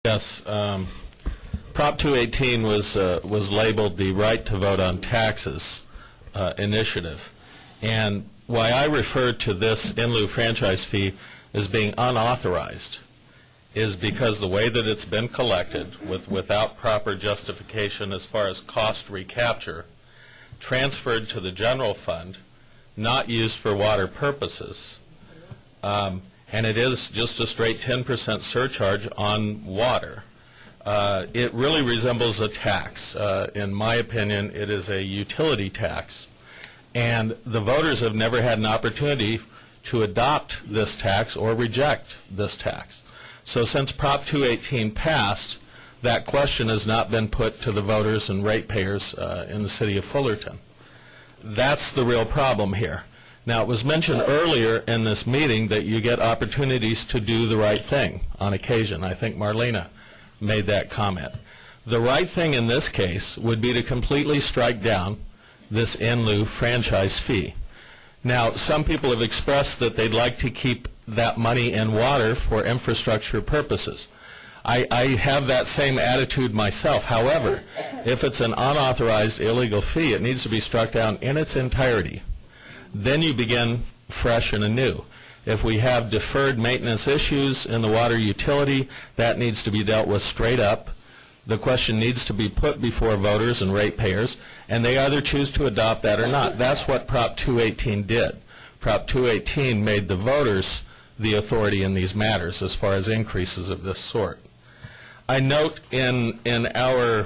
Yes, Prop 218 was labeled the Right to Vote on Taxes initiative, and why I refer to this in lieu franchise fee as being unauthorized is because the way that it's been collected without proper justification as far as cost recapture, transferred to the general fund, not used for water purposes, and it is just a straight 10% surcharge on water. It really resembles a tax. In my opinion, it is a utility tax. And the voters have never had an opportunity to adopt this tax or reject this tax. So since Prop 218 passed, that question has not been put to the voters and ratepayers in the city of Fullerton. That's the real problem here. Now, it was mentioned earlier in this meeting that you get opportunities to do the right thing on occasion. I think Marlena made that comment. The right thing in this case would be to completely strike down this in lieu franchise fee. Now, some people have expressed that they'd like to keep that money in water for infrastructure purposes. I have that same attitude myself. However, if it's an unauthorized illegal fee, it needs to be struck down in its entirety. Then you begin fresh and anew. If we have deferred maintenance issues in the water utility, that needs to be dealt with straight up. The question needs to be put before voters and ratepayers, and they either choose to adopt that or not. That's what Prop 218 did. Prop 218 made the voters the authority in these matters as far as increases of this sort. I note in the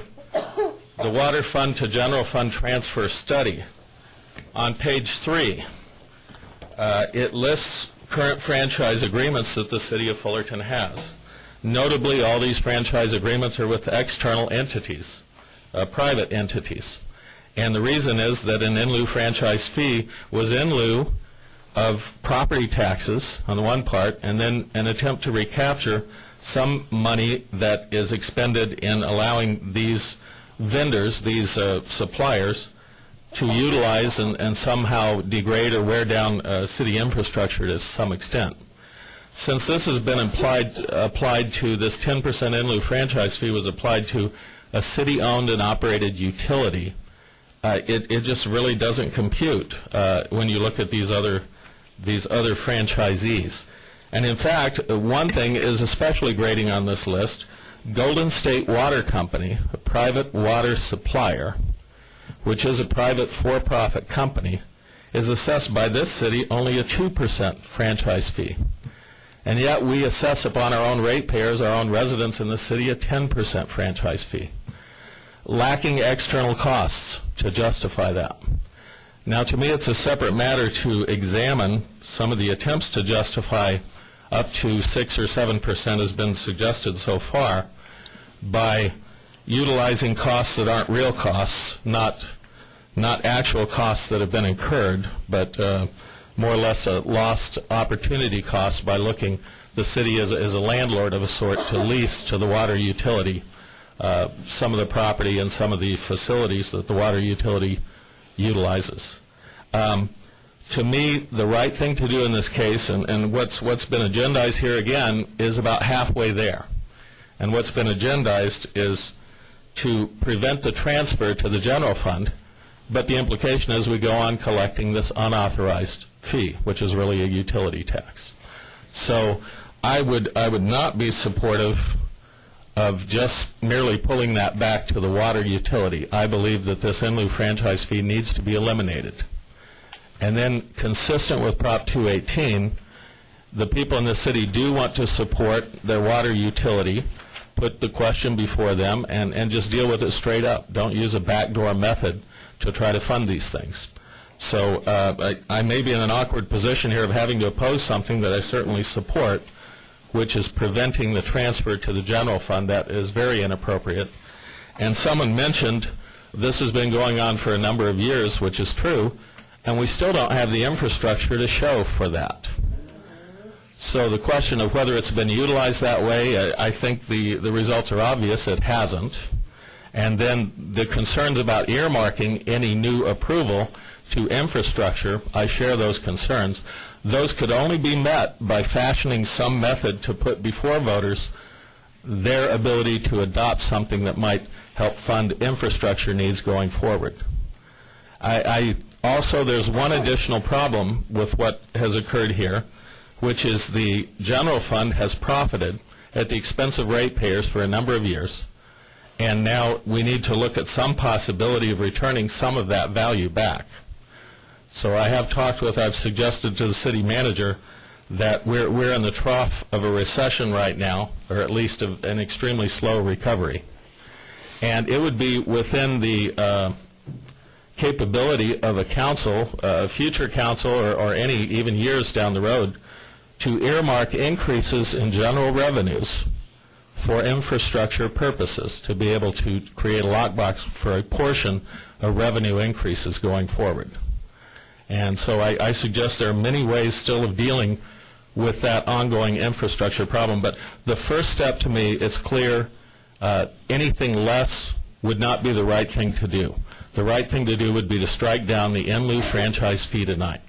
water fund to general fund transfer study, on page 3, it lists current franchise agreements that the city of Fullerton has. Notably, all these franchise agreements are with external entities, private entities. And the reason is that an in lieu franchise fee was in lieu of property taxes on the one part, and then an attempt to recapture some money that is expended in allowing these vendors, these suppliers, to utilize and somehow degrade or wear down city infrastructure to some extent. Since this has been applied to this 10% in lieu franchise fee was applied to a city-owned and operated utility, it just really doesn't compute when you look at these other franchisees. And in fact, one thing is especially grating on this list. Golden State Water Company, a private water supplier, which is a private for-profit company, is assessed by this city only a 2% franchise fee. And yet we assess upon our own ratepayers, our own residents in the city, a 10% franchise fee, lacking external costs to justify that. Now, to me, it's a separate matter to examine some of the attempts to justify up to 6 or 7% has been suggested so far by utilizing costs that aren't real costs, not actual costs that have been incurred, but more or less a lost opportunity cost by looking the city as a landlord of a sort to lease to the water utility some of the property and some of the facilities that the water utility utilizes. To me, the right thing to do in this case, and what's been agendized here again, is about halfway there. And what's been agendized is to prevent the transfer to the general fund, but the implication is we go on collecting this unauthorized fee, which is really a utility tax. So I would not be supportive of just merely pulling that back to the water utility. I believe that this in lieu franchise fee needs to be eliminated. And then, consistent with Prop 218, the people in the city do want to support their water utility, put the question before them, and just deal with it straight up. Don't use a backdoor method to try to fund these things. So I may be in an awkward position here of having to oppose something that I certainly support, which is preventing the transfer to the general fund. That is very inappropriate. And someone mentioned this has been going on for a number of years, which is true, and we still don't have the infrastructure to show for that. So the question of whether it's been utilized that way, I think the results are obvious. It hasn't. And then the concerns about earmarking any new approval to infrastructure, I share those concerns. Those could only be met by fashioning some method to put before voters their ability to adopt something that might help fund infrastructure needs going forward. Also, there's one additional problem with what has occurred here, which is the general fund has profited at the expense of ratepayers for a number of years, and now we need to look at some possibility of returning some of that value back. So I've suggested to the city manager that we're in the trough of a recession right now, or at least of an extremely slow recovery. And it would be within the capability of a council, a future council, or any even years down the road, to earmark increases in general revenues for infrastructure purposes, to be able to create a lockbox for a portion of revenue increases going forward. And so I suggest there are many ways still of dealing with that ongoing infrastructure problem. But the first step, to me, it's clear anything less would not be the right thing to do. The right thing to do would be to strike down the in lieu franchise fee tonight.